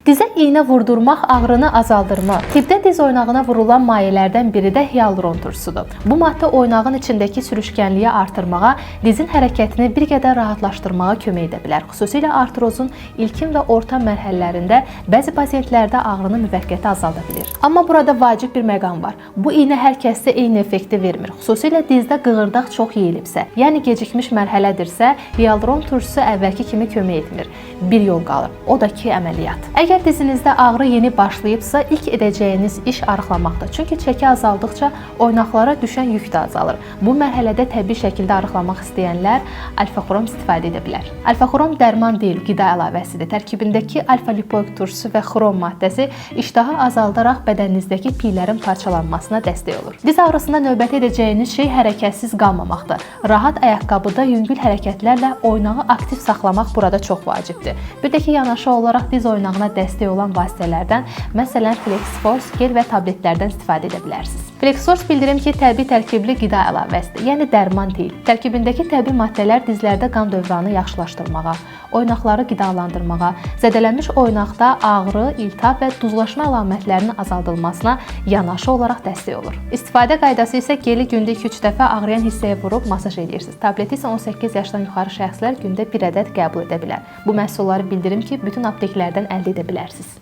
Dizə iynə vurdurmaq ağrını azaldırmı? Tibbdə diz oynağına vurulan mayelərdən biri də hialuron turşusudur. Bu maddə oynağın içindəki sürüşkənliyi artırmağa, dizin hərəkətini bir qədər rahatlaşdırmağa kömək edə bilər. Xüsusilə artrozun ilkin və orta mərhələlərində bəzi pasientlərdə ağrını müvəqqəti azalda bilir. Amma burada vacib bir məqam var. Bu iynə hər kəsdə eyni effekti vermir. Xüsusilə dizdə qığırdaq çox yeyilibsə, yəni gecikmiş mərhələdirsə, hialuron turşusu əvvəlki kimi kömək etmir. Bir yol qalır, o da ki əməliyyat. Əgər dizinizdə ağrı yeni başlayıbsa, ilk edəcəyiniz iş arıqlamaqdır. Çünki çəki azaldıqca oynaqlara düşən yük də azalır. Bu mərhələdə təbii şəkildə arıqlamaq istəyənlər alfa-xorom istifadə edə bilər. Alfa-xorom dərman deyil, qida əlavəsidir. Tərkibindəki alfa-lipoik turşusu və xrom maddəsi iştahı azaldaraq bədəninizdəki piylərin parçalanmasına dəstək olur. Diz ağrısında növbəti edəcəyiniz şey hərəkətsiz qalmamaqdır. Rahat ayaqqabıda yüngül hərəkətlərlə oynağı aktiv saxlamaq burada çox vacibdir. Bir də ki, yanaşı olaraq diz oynağına dəstək olan vasitələrdən, məsələn Flexforce, gel və tabletlərdən istifadə edə bilərsiniz. Flexforce bildirim ki, təbii tərkibli qida əlavəsidir, yəni dərman deyil. Tərkibindəki təbii maddələr dizlərdə qan dövranı yaxşılaşdırmağa, oynaqları qidalandırmağa, zədələnmiş oynaqda ağrı, iltihab və duzlaşma əlamətlərinin azaldılmasına yanaşı olaraq dəstək olur. İstifadə qaydası isə geli gündə 2-3 dəfə ağrıyan hissəyə vurub masaj edirsiniz. Tableti isə 18 yaşdan yuxarı şəxslər gündə 1 ədəd qəbul edə bilər. Bu məhsulları bildirim ki, bütün apteklərdən əldə edə bilərsiniz.